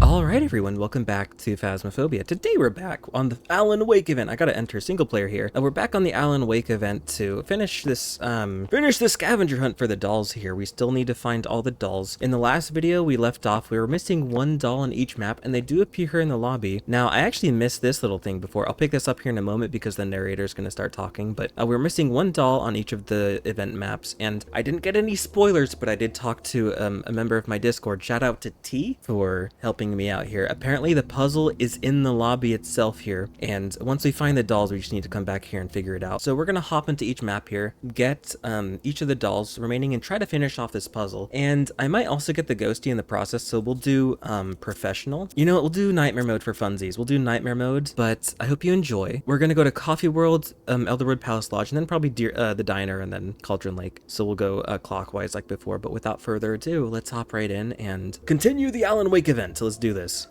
Alright everyone, welcome back to Phasmophobia. Today we're back on the Alan Wake event. I gotta enter single player here. We're back on the Alan Wake event to finish the scavenger hunt for the dolls here. We still need to find all the dolls. In the last video we left off, we were missing one doll on each map, and they do appear here in the lobby. Now, I actually missed this little thing before. I'll pick this up here in a moment because the narrator is gonna start talking, but we're missing one doll on each of the event maps, and I didn't get any spoilers, but I did talk to a member of my Discord. Shout out to T for helping me out here. Apparently the puzzle is in the lobby itself here, and once we find the dolls we just need to come back here and figure it out. So we're gonna hop into each map here, get each of the dolls remaining, and try to finish off this puzzle. And I might also get the ghosty in the process, so we'll do professional. You know what, we'll do nightmare mode for funsies. We'll do nightmare mode, but I hope you enjoy. We're gonna go to Coffee World, Elderwood Palace Lodge, and then probably the diner, and then Cauldron Lake. So we'll go clockwise like before, but without further ado, let's hop right in and continue the Alan Wake event. So let's do this.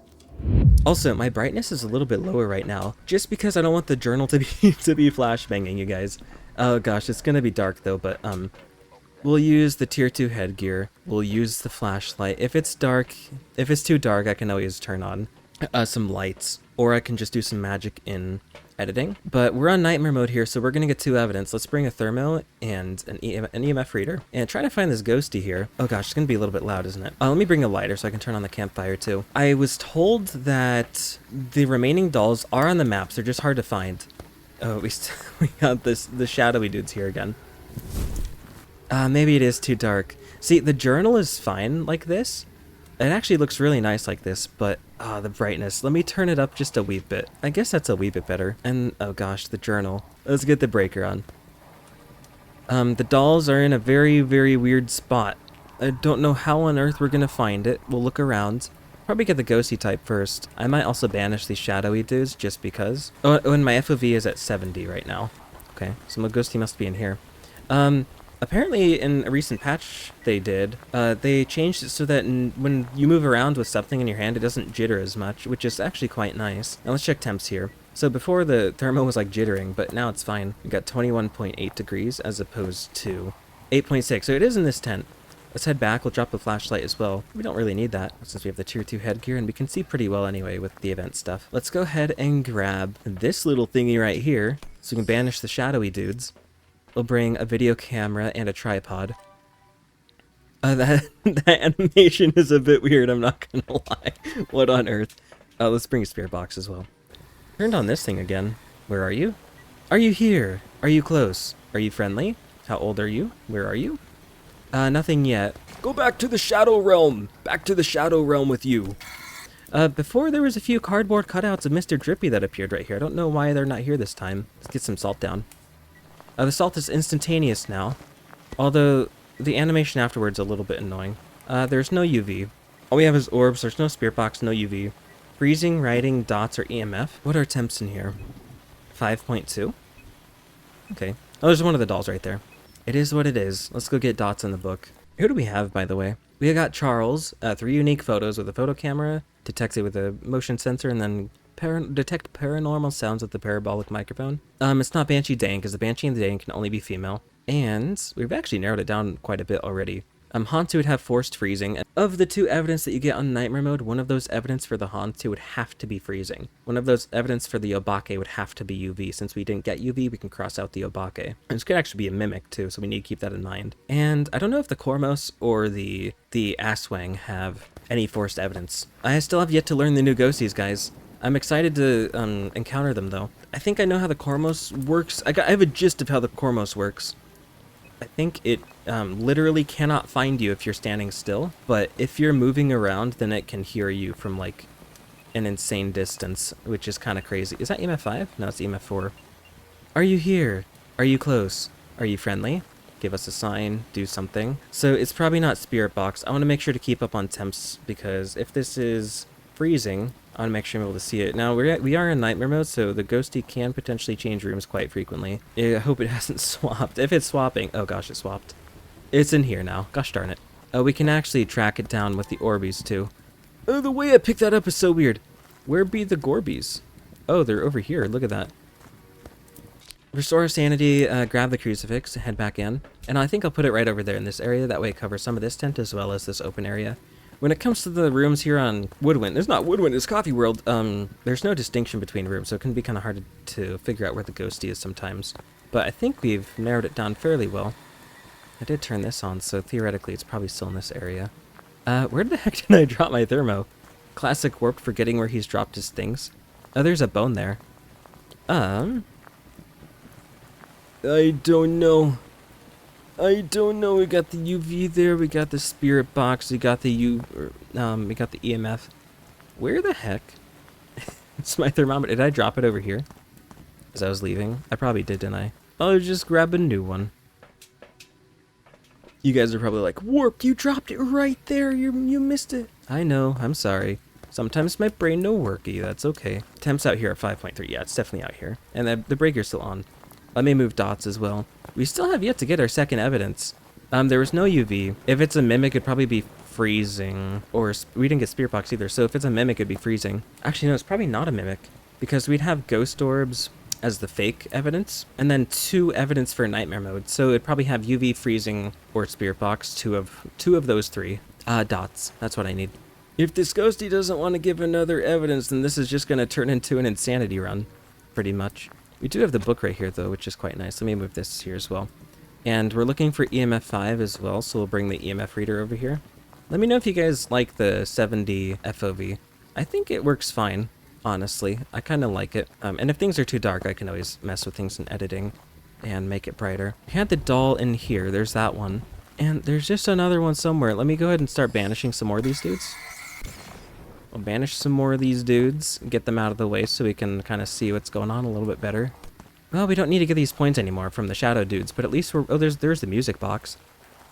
Also, my brightness is a little bit lower right now, just because I don't want the journal to be flashbanging, you guys. Oh gosh, it's gonna be dark though, but we'll use the tier 2 headgear. We'll use the flashlight. If it's too dark, I can always turn on some lights, or I can just do some magic in editing. But we're on nightmare mode here, so we're gonna get 2 evidence. Let's bring a thermo and an EMF reader and try to find this ghosty here. Oh gosh, it's gonna be a little bit loud, isn't it? Let me bring a lighter so I can turn on the campfire too. I was told that the remaining dolls are on the maps. They're just hard to find. Oh, we got the shadowy dudes here again. Maybe it is too dark. See, the journal is fine like this. It actually looks really nice like this, but the brightness. Let me turn it up just a wee bit. I guess that's a wee bit better. And oh gosh, the journal. Let's get the breaker on. The dolls are in a very, very weird spot. I don't know how on earth we're gonna find it. We'll look around. Probably get the ghosty type first. I might also banish these shadowy dudes just because. Oh, and my FOV is at 70 right now. Okay, so my ghosty must be in here. Apparently in a recent patch they changed it so that when you move around with something in your hand, it doesn't jitter as much, which is actually quite nice. Now let's check temps here. So before the thermo was like jittering, but now it's fine. We got 21.8 degrees as opposed to 8.6, so it is in this tent. Let's head back, we'll drop the flashlight as well. We don't really need that since we have the tier 2 headgear, and we can see pretty well anyway with the event stuff. Let's go ahead and grab this little thingy right here so we can banish the shadowy dudes. We'll bring a video camera and a tripod. That animation is a bit weird, I'm not gonna lie. What on earth? Let's bring a spirit box as well. Turned on this thing again. Where are you? Are you here? Are you close? Are you friendly? How old are you? Where are you? Nothing yet. Go back to the Shadow Realm! Back to the Shadow Realm with you! Before there was a few cardboard cutouts of Mr. Drippy that appeared right here. I don't know why they're not here this time. Let's get some salt down. The salt is instantaneous now, although the animation afterwards is a little bit annoying. There's no UV. All we have is orbs, there's no spirit box, no UV. Freezing, writing, dots, or EMF. What are temps in here? 5.2? Okay. Oh, there's one of the dolls right there. It is what it is. Let's go get dots in the book. Who do we have, by the way? We got Charles, 3 unique photos with a photo camera, detects it with a motion sensor, and then detect paranormal sounds with the parabolic microphone. It's not Banshee Dane, because the Banshee and the Dane can only be female. And we've actually narrowed it down quite a bit already. Hantu would have forced freezing. And of the 2 evidence that you get on nightmare mode, one of those evidence for the Hantu would have to be freezing. One of those evidence for the Obake would have to be UV. Since we didn't get UV, we can cross out the Obake. And this could actually be a mimic too, so we need to keep that in mind. And I don't know if the Cormos or the Aswang have any forced evidence. I still have yet to learn the new ghosties, guys. I'm excited to encounter them, though. I think I know how the Cormos works. I have a gist of how the Cormos works. I think it literally cannot find you if you're standing still, but if you're moving around, then it can hear you from, like, an insane distance, which is kind of crazy. Is that EMF 5? No, it's EMF 4. Are you here? Are you close? Are you friendly? Give us a sign, do something. So it's probably not Spirit Box. I want to make sure to keep up on temps, because if this is freezing, I want to make sure I'm able to see it. Now, we are in nightmare mode, so the ghosty can potentially change rooms quite frequently. I hope it hasn't swapped. If it's swapping... Oh gosh, it swapped. It's in here now. Gosh darn it. We can actually track it down with the Orbeez, too. Oh, the way I picked that up is so weird. Where be the Gorbeez? Oh, they're over here. Look at that. Restore sanity, grab the crucifix, head back in. And I think I'll put it right over there in this area. That way it covers some of this tent as well as this open area. When it comes to the rooms here on Woodwind, there's not Woodwind, it's Coffee World, there's no distinction between rooms, so it can be kind of hard to figure out where the ghosty is sometimes. But I think we've narrowed it down fairly well. I did turn this on, so theoretically it's probably still in this area. Where the heck did I drop my thermo? Classic Warped forgetting where he's dropped his things. Oh, there's a bone there. I don't know. We got the UV there, we got the spirit box, we got the we got the EMF. Where the heck? It's my thermometer. Did I drop it over here as I was leaving? I probably did, didn't I? I'll just grab a new one. You guys are probably like, Warp, you dropped it right there. You missed it. I know, I'm sorry. Sometimes my brain no worky, that's okay. Temps out here at 5.3. Yeah, it's definitely out here. And the breaker's still on. Let me move dots as well. We still have yet to get our second evidence. There was no UV. If it's a mimic, it'd probably be freezing. Or we didn't get spirit box either, so if it's a mimic, it'd be freezing. Actually, no, it's probably not a mimic. Because we'd have ghost orbs as the fake evidence, and then 2 evidence for nightmare mode. So it'd probably have UV, freezing, or spirit box, two of those 3. Dots. That's what I need. If this ghosty doesn't want to give another evidence, then this is just going to turn into an insanity run. Pretty much. We do have the book right here, though, which is quite nice. Let me move this here as well. And we're looking for EMF 5 as well, so we'll bring the EMF reader over here. Let me know if you guys like the 7D FOV. I think it works fine, honestly. I kind of like it. And if things are too dark, I can always mess with things in editing and make it brighter. We had the doll in here. There's that one. And there's just another one somewhere. Let me go ahead and start banishing some more of these dudes. I'll banish some more of these dudes, get them out of the way so we can kind of see what's going on a little bit better. Well, we don't need to get these points anymore from the shadow dudes, but at least we're... Oh, there's the music box.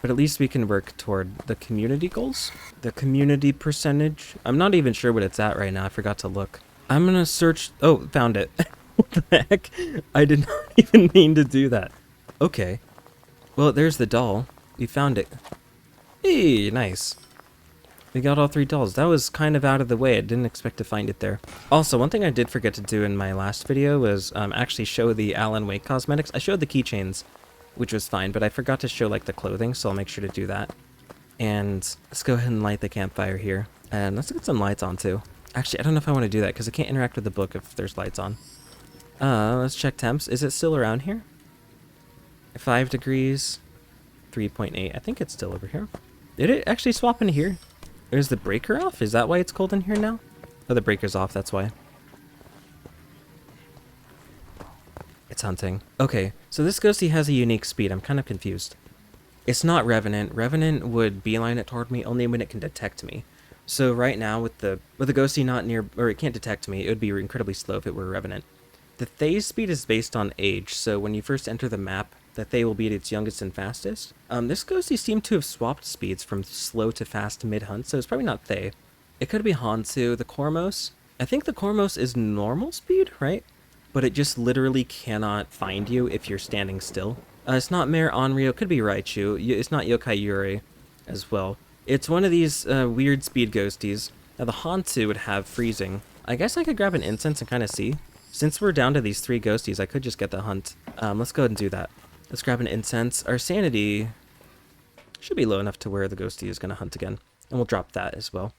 But at least we can work toward the community goals. The community percentage. I'm not even sure what it's at right now. I forgot to look. I'm gonna search... Oh, found it. What the heck? I did not even mean to do that. Okay. Well, there's the doll. We found it. Hey, nice. We got all 3 dolls. That was kind of out of the way. I didn't expect to find it there. Also, one thing I did forget to do in my last video was actually show the Alan Wake cosmetics. I showed the keychains, which was fine, but I forgot to show like the clothing, so I'll make sure to do that. And let's go ahead and light the campfire here. And let's get some lights on too. Actually, I don't know if I want to do that because I can't interact with the book if there's lights on. Let's check temps. Is it still around here? 5 degrees, 3.8. I think it's still over here. Did it actually swap in here? Is the breaker off? Is that why it's cold in here now? Oh, the breaker's off, that's why. It's hunting. Okay, so this ghosty has a unique speed. I'm kind of confused. It's not Revenant. Revenant would beeline it toward me only when it can detect me. So right now, with the ghosty not near, or it can't detect me, it would be incredibly slow if it were Revenant. The Thay's speed is based on age, so when you first enter the map, the Thay will be at its youngest and fastest. This ghosty seemed to have swapped speeds from slow to fast mid-hunt, so it's probably not Thay. It could be Hansu. The Kormos. I think the Kormos is normal speed, right? But it just literally cannot find you if you're standing still. It's not Mare Onryo. It could be Raichu. It's not Yokai Yuri as well. It's one of these weird speed ghosties. Now the Hansu would have freezing. I guess I could grab an incense and kind of see. Since we're down to these 3 ghosties, I could just get the hunt. Let's go ahead and do that. Let's grab an incense. Our sanity should be low enough to where the ghosty is going to hunt again. And we'll drop that as well.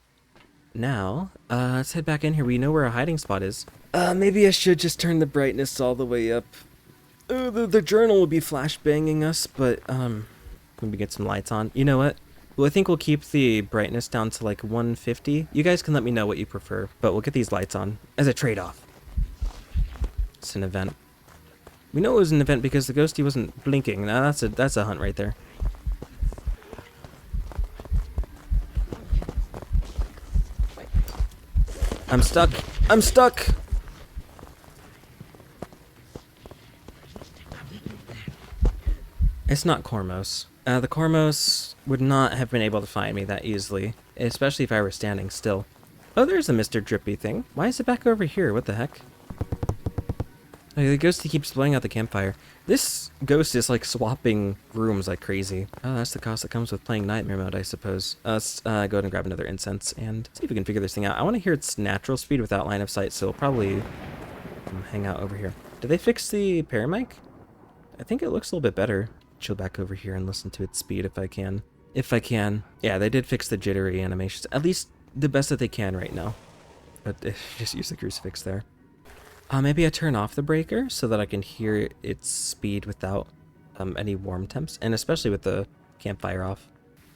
Now, let's head back in here. We know where our hiding spot is. Maybe I should just turn the brightness all the way up. The journal will be flashbanging us, but, maybe get some lights on. You know what? Well, I think we'll keep the brightness down to like 150. You guys can let me know what you prefer, but we'll get these lights on as a trade-off. It's an event. We know it was an event because the ghosty wasn't blinking. Now that's a hunt right there. I'm stuck. I'm stuck. It's not Kormos. The Kormos would not have been able to find me that easily, especially if I were standing still. Oh, there's a Mr. Drippy thing. Why is it back over here? What the heck? Oh, the ghosty keeps blowing out the campfire. This ghost is like swapping rooms like crazy. Oh, that's the cost that comes with playing nightmare mode, I suppose. Let's go ahead and grab another incense and see if we can figure this thing out. I want to hear its natural speed without line of sight, so we'll probably hang out over here. Did they fix the paramic? I think it looks a little bit better. Chill back over here and listen to its speed if I can. if I can. Yeah, they did fix the jittery animations, at least the best that they can right now. But just use the crucifix there. Maybe I turn off the breaker so that I can hear its speed without any warm temps, and especially with the campfire off.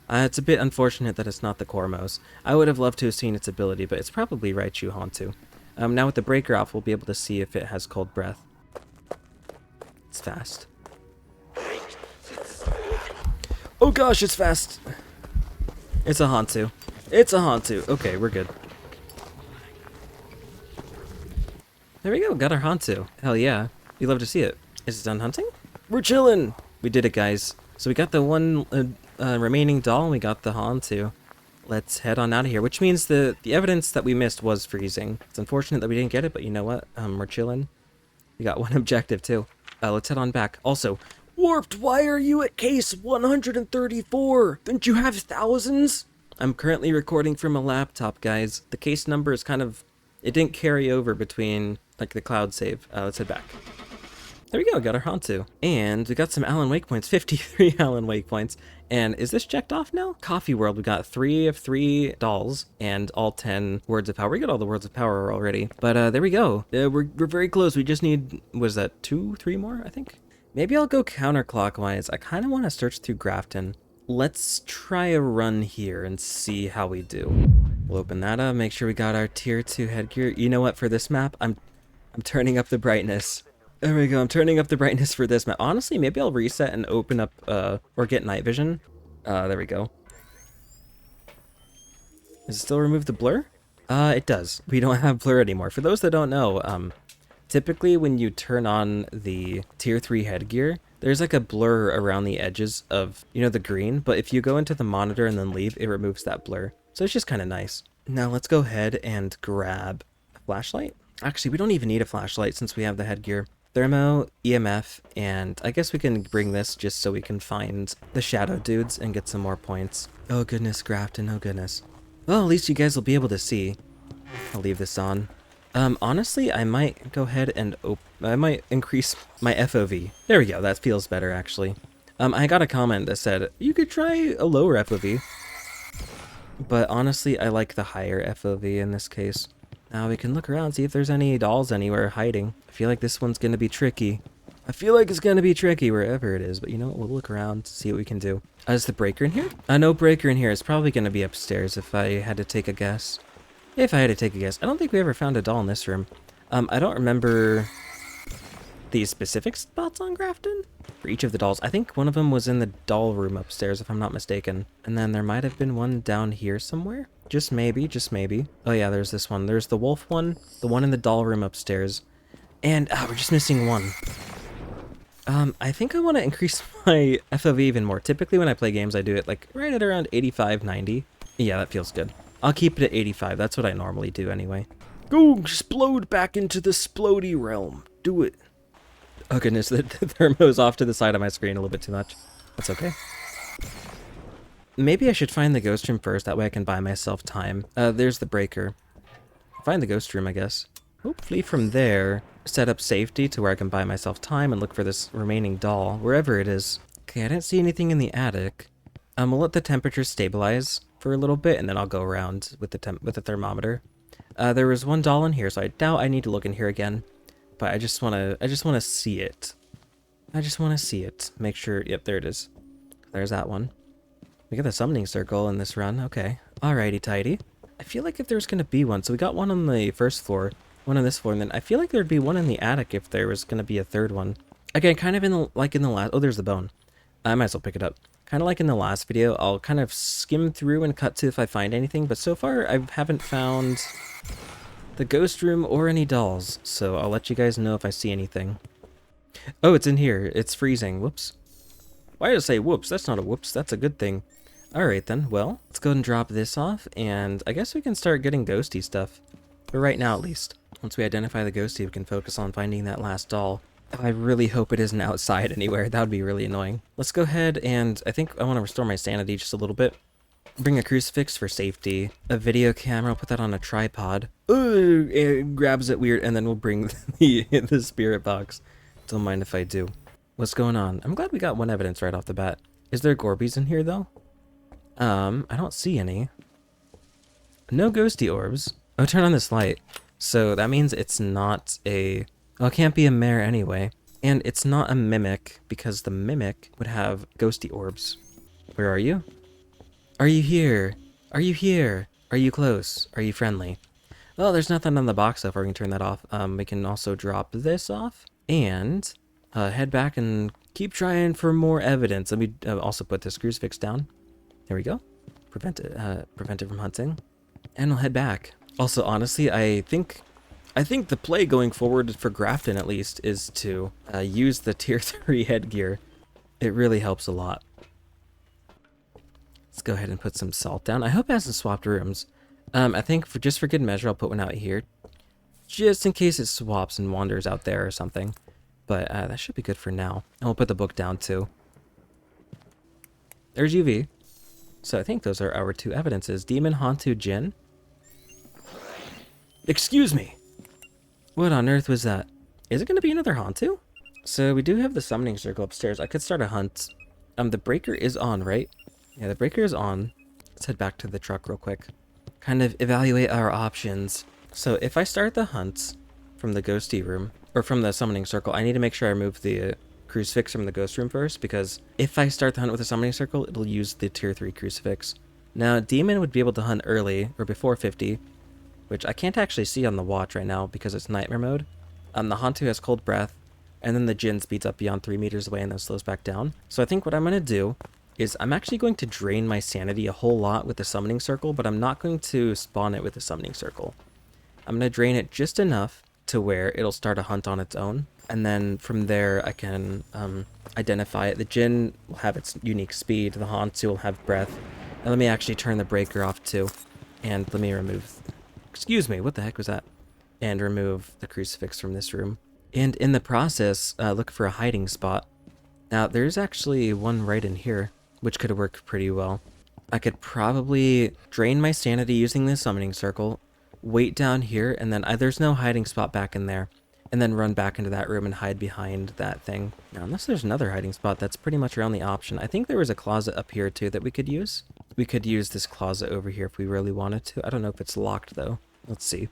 It's a bit unfortunate that it's not the Cormos. I would have loved to have seen its ability, but it's probably Raichu Hantu. Now with the breaker off, we'll be able to see if it has cold breath. It's fast. Oh gosh, it's fast! It's a Hantu. It's a Hantu. Okay, we're good. There we go, got our Hantu. Hell yeah. We love to see it. Is it done hunting? We're chillin'! We did it, guys. So we got the one remaining doll, and we got the Hantu. Let's head on out of here, which means the evidence that we missed was freezing. It's unfortunate that we didn't get it, but you know what? We're chillin'. We got one objective, too. Let's head on back. Also, Warped, why are you at case 134? Don't you have thousands? I'm currently recording from a laptop, guys. The case number is kind of... It didn't carry over between, like, the cloud save. Let's head back. There we go, got our Hantu. And we got some Alan Wake points, 53 Alan Wake points. And is this checked off now? Coffee World, we got 3 of 3 dolls and all 10 words of power. We got all the words of power already. But there we go. We're very close. We just need, was that 2, 3 more, I think? Maybe I'll go counterclockwise. I kind of want to search through Grafton. Let's try a run here and see how we do. We'll open that up, make sure we got our tier 2 headgear. You know what, for this map, I'm turning up the brightness. There we go, I'm turning up the brightness for this map. Honestly, maybe I'll reset and open up, or get night vision. There we go. Does it still remove the blur? It does. We don't have blur anymore. For those that don't know, typically when you turn on the tier 3 headgear, there's like a blur around the edges of, you know, the green, but if you go into the monitor and then leave, it removes that blur. So it's just kind of nice. Now let's go ahead and grab a flashlight. Actually, we don't even need a flashlight since we have the headgear. Thermo, EMF, and I guess we can bring this just so we can find the shadow dudes and get some more points. Oh goodness, Grafton, oh goodness. Well, at least you guys will be able to see. I'll leave this on. Honestly, I might go ahead and I might increase my FOV. There we go, that feels better actually. I got a comment that said, you could try a lower FOV. But honestly, I like the higher FOV in this case. Now we can look around, see if there's any dolls anywhere hiding. I feel like this one's gonna be tricky. I feel like it's gonna be tricky wherever it is, but you know what, we'll look around, see what we can do. Is the breaker in here? No breaker in here. It's probably gonna be upstairs if I had to take a guess. If I had to take a guess. I don't think we ever found a doll in this room. I don't remember the specific spots on Grafton for each of the dolls. I think one of them was in the doll room upstairs, if I'm not mistaken. And then there might have been one down here somewhere. Just maybe, just maybe. Oh yeah, there's this one. There's the wolf one, the one in the doll room upstairs. And we're just missing one. I think I want to increase my FOV even more. Typically when I play games, I do it like right at around 85, 90. Yeah, that feels good. I'll keep it at 85. That's what I normally do anyway. Go explode back into the splody realm. Do it. Oh goodness, the thermo's off to the side of my screen a little bit too much. That's okay. Maybe I should find the ghost room first. That way I can buy myself time. There's the breaker. Find the ghost room, I guess. Hopefully from there, set up safety to where I can buy myself time and look for this remaining doll, wherever it is. Okay, I didn't see anything in the attic. We'll let the temperature stabilize for a little bit, and then I'll go around with the thermometer. There was one doll in here, so I doubt I need to look in here again. But I just wanna see it. I just wanna see it. Make sure. Yep, there it is. There's that one. We got the summoning circle in this run. Okay. Alrighty, tidy. I feel like if there's gonna be one, so we got one on the first floor, one on this floor, and then I feel like there'd be one in the attic if there was gonna be a third one. Again, kind of in the last. Oh, there's the bone. I might as well pick it up. Kind of like in the last video, I'll kind of skim through and cut to if I find anything, but so far I haven't found the ghost room or any dolls, so I'll let you guys know if I see anything. Oh, it's in here. It's freezing. Whoops. Why did I say whoops? That's not a whoops. That's a good thing. Alright then, well, let's go ahead and drop this off, and I guess we can start getting ghosty stuff. For right now, at least. Once we identify the ghosty, we can focus on finding that last doll. I really hope it isn't outside anywhere. That would be really annoying. Let's go ahead and I think I want to restore my sanity just a little bit. Bring a crucifix for safety. A video camera, I'll put that on a tripod. Ooh, it grabs it weird, and then we'll bring the spirit box. Don't mind if I do. What's going on? I'm glad we got one evidence right off the bat. Is there Gorbies in here, though? I don't see any. No ghosty orbs. Oh, turn on this light. So that means it's not a... Well, it can't be a mare anyway. And it's not a mimic, because the mimic would have ghosty orbs. Where are you? Are you here? Are you here? Are you close? Are you friendly? Well, there's nothing on the box so far. We can turn that off. We can also drop this off. And head back and keep trying for more evidence. Let me also put this crucifix down. There we go. Prevent it from hunting. And I'll head back. Also, honestly, I think the play going forward for Grafton, at least, is to use the tier 3 headgear. It really helps a lot. Let's go ahead and put some salt down. I hope it hasn't swapped rooms. I think just for good measure, I'll put one out here, just in case it swaps and wanders out there or something. But that should be good for now. And we'll put the book down too. There's UV. So I think those are our 2 evidences. Demon, Hantu, Jinn. Excuse me. What on earth was that? Is it going to be another Hantu? So we do have the summoning circle upstairs. I could start a hunt. The breaker is on, right? Yeah, the breaker is on. Let's head back to the truck real quick. Kind of evaluate our options. So if I start the hunt from the ghosty room, or from the summoning circle, I need to make sure I remove the crucifix from the ghost room first, because if I start the hunt with a summoning circle, it'll use the tier 3 crucifix. Now, demon would be able to hunt early, or before 50, which I can't actually see on the watch right now because it's nightmare mode. The Hantu has cold breath, and then the Jinn speeds up beyond 3 meters away and then slows back down. So I think what I'm going to do is I'm actually going to drain my sanity a whole lot with the summoning circle, but I'm not going to spawn it with the summoning circle. I'm going to drain it just enough to where it'll start a hunt on its own. And then from there, I can identify it. The Jinn will have its unique speed. The Hantu will have breath. And let me actually turn the breaker off too. And let me remove... Excuse me, what the heck was that? And remove the crucifix from this room. And in the process, look for a hiding spot. Now, there's actually one right in here, which could work pretty well. I could probably drain my sanity using the summoning circle, wait down here, and then there's no hiding spot back in there, and then run back into that room and hide behind that thing. Now, unless there's another hiding spot, that's pretty much our only option. I think there was a closet up here too that we could use. We could use this closet over here if we really wanted to. I don't know if it's locked though. Let's see.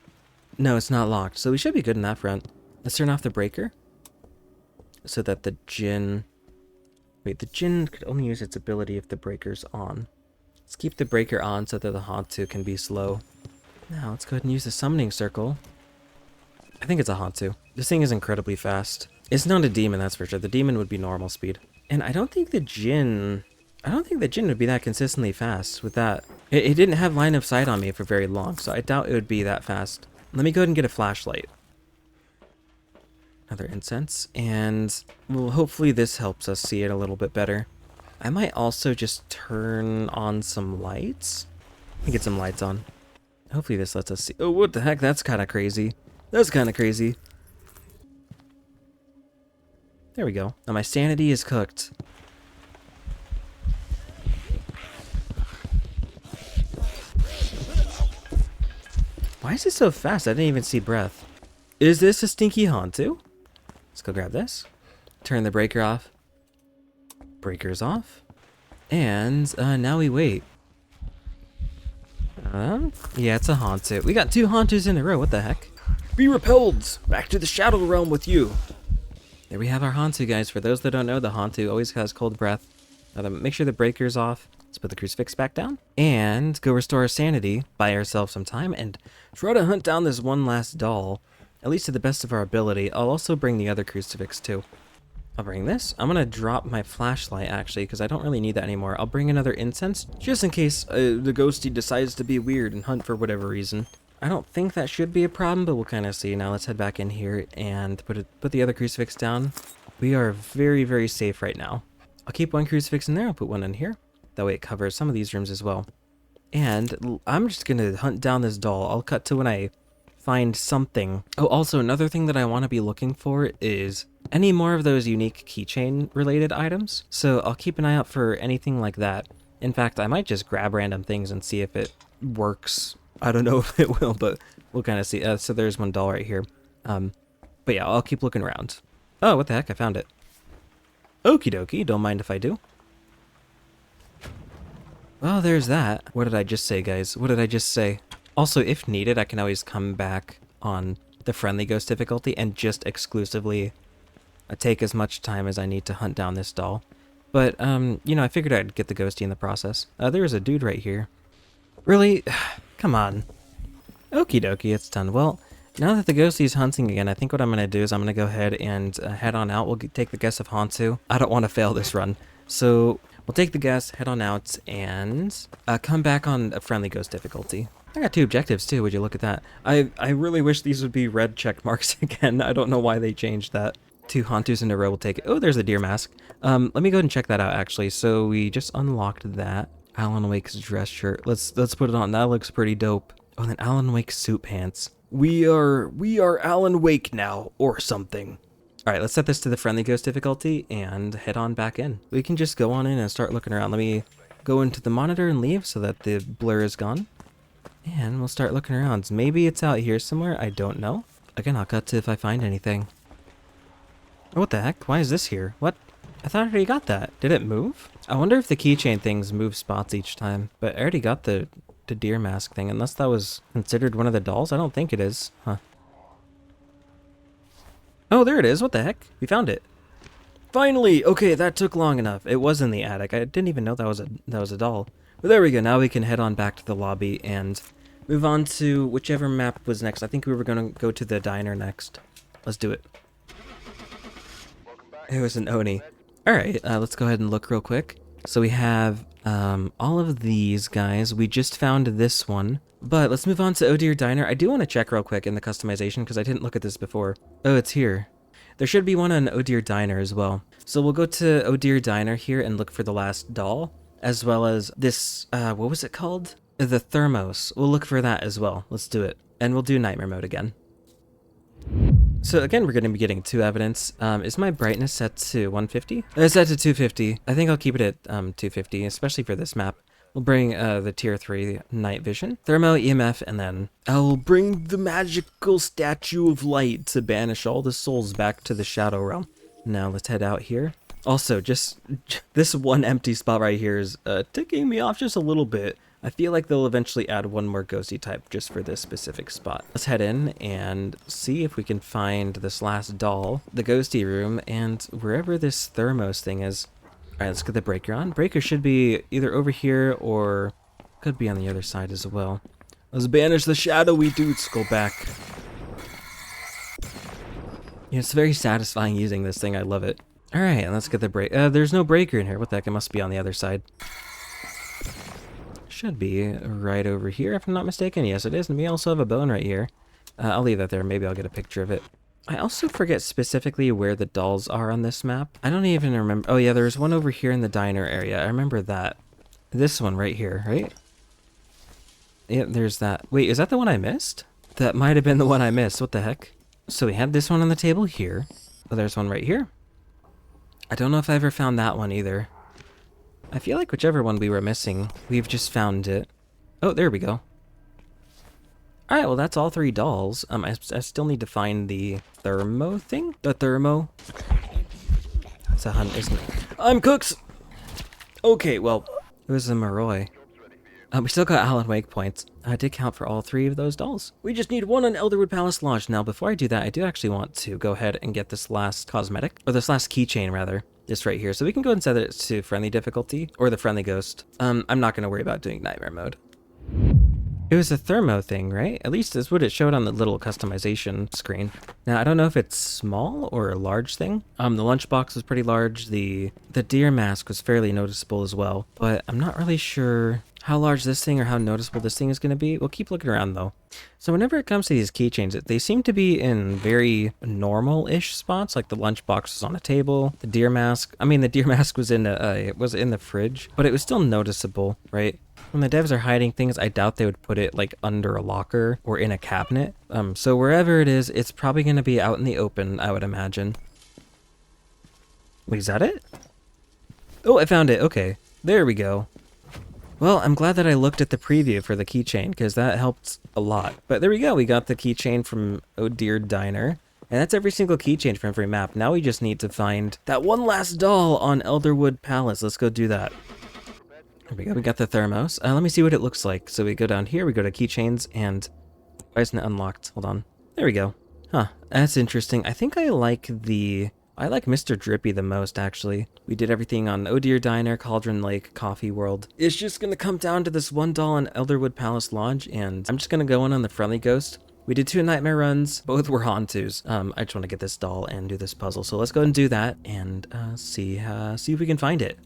No, it's not locked, so we should be good in that front. Let's turn off the breaker so that the Jinn... Wait, the Jinn could only use its ability if the breaker's on. Let's keep the breaker on so that the Hantu can be slow. Now, let's go ahead and use the summoning circle. I think it's a Hantu. This thing is incredibly fast. It's not a demon, that's for sure. The demon would be normal speed. And I don't think the Jinn... would be that consistently fast with that. It didn't have line of sight on me for very long, so I doubt it would be that fast. Let me go ahead and get a flashlight. Another incense, and well, hopefully this helps us see it a little bit better. I might also just turn on some lights. Let me get some lights on. Hopefully this lets us see. Oh, what the heck? That's kind of crazy. That's kind of crazy. There we go. Now my sanity is cooked. Why is it so fast? I didn't even see breath. Is this a stinky Hantu? Let's go grab this. Turn the breaker off. Breaker's off. And now we wait. Yeah, it's a Hantu. We got 2 Hantus in a row. What the heck? Be repelled! Back to the Shadow Realm with you! There we have our Hantu, guys. For those that don't know, the Hantu always has cold breath. Now, make sure the breaker's off. Let's put the crucifix back down. And go restore our sanity, buy ourselves some time, and try to hunt down this one last doll. At least to the best of our ability. I'll also bring the other crucifix too. I'll bring this. I'm going to drop my flashlight actually because I don't really need that anymore. I'll bring another incense just in case the ghosty decides to be weird and hunt for whatever reason. I don't think that should be a problem, but we'll kind of see. Now let's head back in here and put the other crucifix down. We are very, very safe right now. I'll keep one crucifix in there. I'll put one in here. That way it covers some of these rooms as well. And I'm just going to hunt down this doll. I'll cut to when I find something. Oh, also another thing that I want to be looking for is any more of those unique keychain related items. So I'll keep an eye out for anything like that. In fact, I might just grab random things and see if it works. I don't know if it will, but we'll kind of see. So there's one doll right here. But yeah, I'll keep looking around. Oh, what the heck? I found it. Okie dokie. Don't mind if I do. Well, there's that. What did I just say, guys? What did I just say? Also, if needed, I can always come back on the friendly ghost difficulty and just exclusively take as much time as I need to hunt down this doll. But, you know, I figured I'd get the ghosty in the process. There's a dude right here. Really? Come on. Okie dokie, it's done. Well, now that the ghosty's hunting again, I think what I'm going to do is I'm going to go ahead and head on out. We'll take the guess of Hantu. I don't want to fail this run. So, we'll take the guess, head on out, and come back on a friendly ghost difficulty. I got 2 objectives too, would you look at that? I really wish these would be red check marks again. I don't know why they changed that. 2 Hantus in a row will take it. Oh, there's the deer mask. Let me go ahead and check that out actually. So we just unlocked that. Alan Wake's dress shirt. Let's put it on. That looks pretty dope. Oh, and then Alan Wake's suit pants. We are Alan Wake now, or something. Alright, let's set this to the friendly ghost difficulty and head on back in. We can just go on in and start looking around. Let me go into the monitor and leave so that the blur is gone. And we'll start looking around. Maybe it's out here somewhere, I don't know. Again, I'll cut to if I find anything. Oh, what the heck? Why is this here? What? I thought I already got that. Did it move? I wonder if the keychain things move spots each time. But I already got the deer mask thing, unless that was considered one of the dolls. I don't think it is. Huh. Oh, there it is. What the heck? We found it. Finally! Okay, that took long enough. It was in the attic. I didn't even know that was a doll. But there we go. Now we can head on back to the lobby and move on to whichever map was next. I think we were going to go to the diner next. Let's do it. It was an Oni. Alright, let's go ahead and look real quick. So we have all of these guys. We just found this one. But let's move on to Oh Dear Diner. I do want to check real quick in the customization because I didn't look at this before. Oh, it's here. There should be one on Oh Dear Diner as well. So we'll go to Oh Dear Diner here and look for the last doll, as well as this, what was it called? The thermos. We'll look for that as well. Let's do it. And we'll do nightmare mode again. So again, we're going to be getting 2 evidence. Is my brightness set to 150? It's set to 250. I think I'll keep it at 250, especially for this map. We'll bring the tier 3 night vision, thermo, EMF, and then I'll bring the magical statue of light to banish all the souls back to the shadow realm. Now let's head out here. Also, just this one empty spot right here is ticking me off just a little bit. I feel like they'll eventually add one more ghosty type just for this specific spot. Let's head in and see if we can find this last doll, the ghosty room, and wherever this thermos thing is. Alright, let's get the breaker on. Breaker should be either over here or could be on the other side as well. Let's banish the shadowy dudes. Go back. Yeah, it's very satisfying using this thing. I love it. Alright, let's get the break. There's no breaker in here. What the heck? It must be on the other side. Should be right over here, if I'm not mistaken. Yes, it is. And we also have a bone right here. I'll leave that there. Maybe I'll get a picture of it. I also forget specifically where the dolls are on this map. I don't even remember. Oh, yeah, there's one over here in the diner area. I remember that. This one right here, right? Yeah, there's that. Wait, is that the one I missed? That might have been the one I missed. What the heck? So we had this one on the table here. Oh, there's one right here. I don't know if I ever found that one either. I feel like whichever one we were missing, we've just found it. Oh, there we go. Alright, well that's all 3 dolls. I still need to find the thermo thing? The thermo? It's a hunt, isn't it? I'm Cooks! Okay, well, it was a Moroi. We still got Alan Wake points. I did count for all 3 of those dolls. We just need 1 on Elderwood Palace Lodge. Now, before I do that, I do actually want to go ahead and get this last cosmetic, or this last keychain, rather. This right here. So we can go and set it to friendly difficulty, or the friendly ghost. I'm not going to worry about doing nightmare mode. It was a thermo thing, right? At least that's what it showed on the little customization screen. Now, I don't know if it's small or a large thing. The lunchbox was pretty large. The deer mask was fairly noticeable as well, but I'm not really sure how large this thing or how noticeable this thing is going to be. We'll keep looking around though. So whenever it comes to these keychains, they seem to be in very normal-ish spots, like the lunchbox was on a table, the deer mask. I mean, the deer mask was in the fridge, but it was still noticeable, right? When the devs are hiding things, I doubt they would put it like under a locker or in a cabinet. So wherever it is, it's probably going to be out in the open, I would imagine. Wait, is that it? Oh, I found it. Okay, there we go. Well, I'm glad that I looked at the preview for the keychain, because that helped a lot. But there we go, we got the keychain from Oh Dear Diner. And that's every single keychain from every map. Now we just need to find that one last doll on Elderwood Palace. Let's go do that. There we go. We got the thermos. Let me see what it looks like. So we go down here. We go to keychains, and why isn't it unlocked? Hold on. There we go. Huh. That's interesting. I think I like Mr. Drippy the most, actually. We did everything on Oh Dear Diner, Cauldron Lake, Coffee World. It's just gonna come down to this one doll in Elderwood Palace Lodge, and I'm just gonna go in on the Friendly Ghost. We did 2 nightmare runs. Both were Hantus. I just want to get this doll and do this puzzle. So let's go and do that and see if we can find it.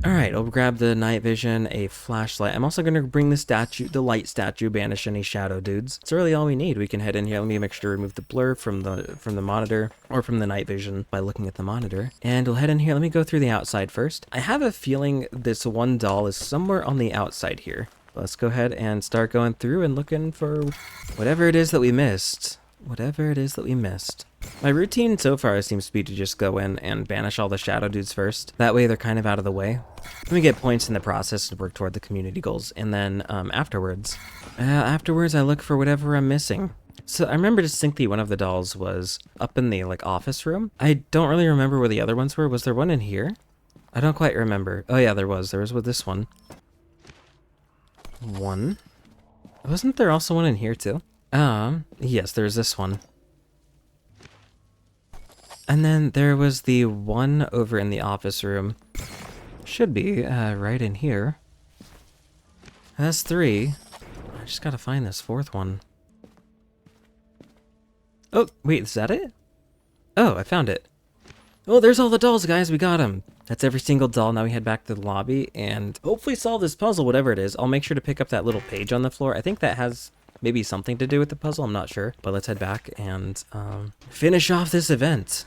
Alright, I'll grab the night vision, a flashlight. I'm also going to bring the statue, the light statue, banish any shadow dudes. It's really all we need. We can head in here. Let me make sure to remove the blur from the monitor or from the night vision by looking at the monitor. And we'll head in here. Let me go through the outside first. I have a feeling this one doll is somewhere on the outside here. Let's go ahead and start going through and looking for whatever it is that we missed. Whatever it is that we missed. My routine so far seems to be to just go in and banish all the shadow dudes first. That way they're kind of out of the way. Let me get points in the process to work toward the community goals. And then afterwards I look for whatever I'm missing. So I remember distinctly one of the dolls was up in the office room. I don't really remember where the other ones were. Was there one in here? I don't quite remember. Oh yeah, there was. There was with this one. Wasn't there also one in here too? Yes, there's this one. And then there was the one over in the office room. Should be, right in here. That's 3. I just gotta find this 4th one. Oh, wait, is that it? Oh, I found it. Oh, there's all the dolls, guys, we got them. That's every single doll. Now we head back to the lobby and hopefully solve this puzzle, whatever it is. I'll make sure to pick up that little page on the floor. I think that has maybe something to do with the puzzle, I'm not sure. But let's head back and finish off this event.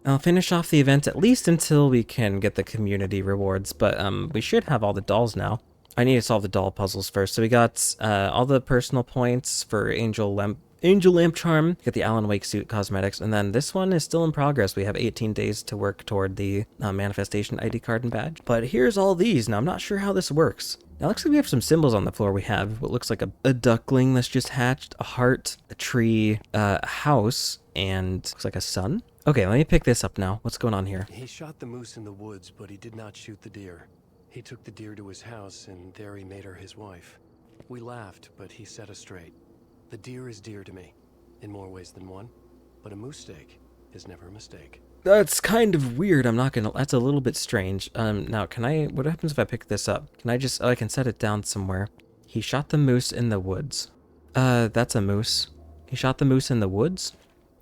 I'll finish off the event at least until we can get the community rewards, but we should have all the dolls now. I need to solve the doll puzzles first. So we got all the personal points for Angel Lamp Charm, get the Alan Wake suit cosmetics, and then this one is still in progress. We have 18 days to work toward the manifestation ID card and badge. But here's all these. Now I'm not sure how this works. Now it looks like we have some symbols on the floor. We have what looks like a duckling that's just hatched, a heart, a tree, a house, and looks like a sun. Okay, let me pick this up now. What's going on here? He shot the moose in the woods, but he did not shoot the deer. He took the deer to his house, and there he made her his wife. We laughed, but he set us straight. The deer is dear to me, in more ways than one, but a moose steak is never a mistake. That's kind of weird. That's a little bit strange. Now, what happens if I pick this up? I can set it down somewhere. He shot the moose in the woods. That's a moose. He shot the moose in the woods?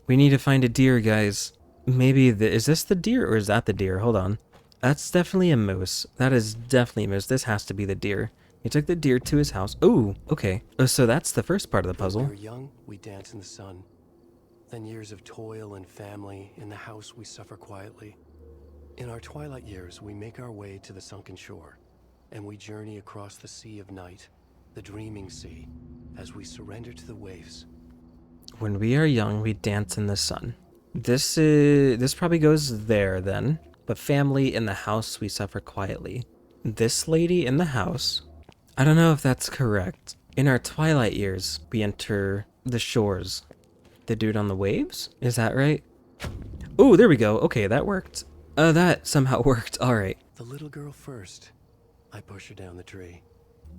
We need to find a deer, guys. Maybe is this the deer or is that the deer? Hold on. That's definitely a moose. That is definitely a moose. This has to be the deer. He took the deer to his house. Oh, okay. So that's the first part of the puzzle. When we were young, we dance in the sun. Then years of toil and family. In the house, we suffer quietly. In our twilight years, we make our way to the sunken shore. And we journey across the sea of night, the dreaming sea, as we surrender to the waves. When we are young, we dance in the sun. This probably goes there then. But family in the house, we suffer quietly. This lady in the house, I don't know if that's correct. In our twilight years, we enter the shores. The dude on the waves? Is that right? Oh, there we go. Okay, that worked. That somehow worked. All right. The little girl first. I push her down the tree.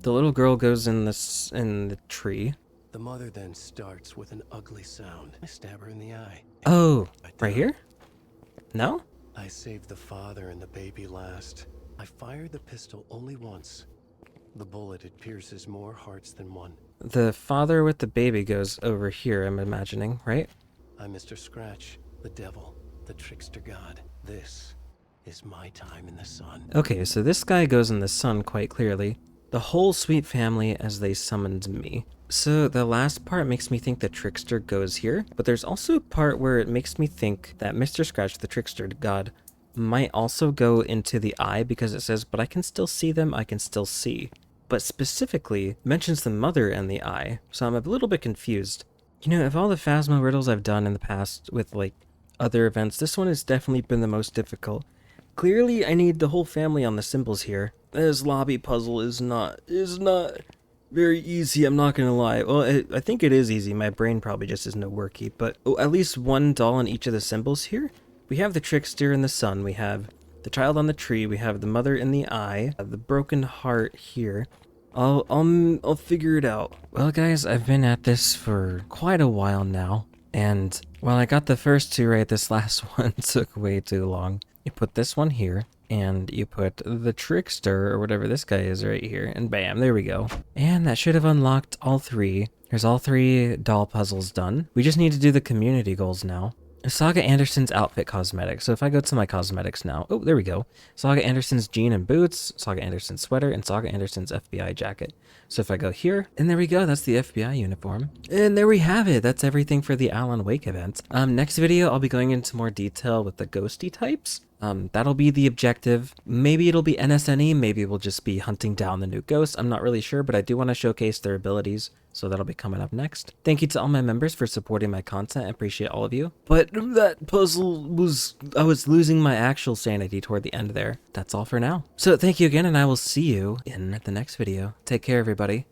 The little girl goes in the tree. The mother then starts with an ugly sound. I stab her in the eye. Oh, right here? No? I saved the father and the baby last. I fired the pistol only once. The bullet, it pierces more hearts than one. The father with the baby goes over here, I'm imagining, right? I'm Mr. Scratch, the devil, the trickster god. This is my time in the sun. Okay, so this guy goes in the sun quite clearly. The whole sweet family as they summoned me. So the last part makes me think the trickster goes here, but there's also a part where it makes me think that Mr. Scratch, the trickster god, might also go into the eye because it says, but I can still see them, I can still see. But specifically mentions the mother and the eye, so I'm a little bit confused. You know, of all the Phasmo riddles I've done in the past with other events, this one has definitely been the most difficult. Clearly, I need the whole family on the symbols here. This lobby puzzle is not very easy, I'm not gonna lie. Well, I think it is easy. My brain probably just is no worky, but at least one doll on each of the symbols here. We have the trickster in the sun. We have the child on the tree. We have the mother in the eye, the broken heart here. I'll figure it out. Well, guys, I've been at this for quite a while now, and while I got the first two right, this last one took way too long. You put this one here, and you put the trickster, or whatever this guy is, right here, and bam, there we go. And that should have unlocked all three. There's all three doll puzzles done. We just need to do the community goals now. Saga Anderson's outfit cosmetics. So if I go to my cosmetics now, oh, there we go. Saga Anderson's jean and boots, Saga Anderson's sweater, and Saga Anderson's FBI jacket. So if I go here, and there we go, that's the FBI uniform. And there we have it. That's everything for the Alan Wake event. Next video, I'll be going into more detail with the ghosty types. That'll be the objective. Maybe it'll be NSNE, maybe we'll just be hunting down the new ghosts. I'm not really sure, but I do want to showcase their abilities, so that'll be coming up next. Thank you to all my members for supporting my content. I appreciate all of you. But that puzzle was... I was losing my actual sanity toward the end there. That's all for now. So thank you again, and I will see you in the next video. Take care, everybody.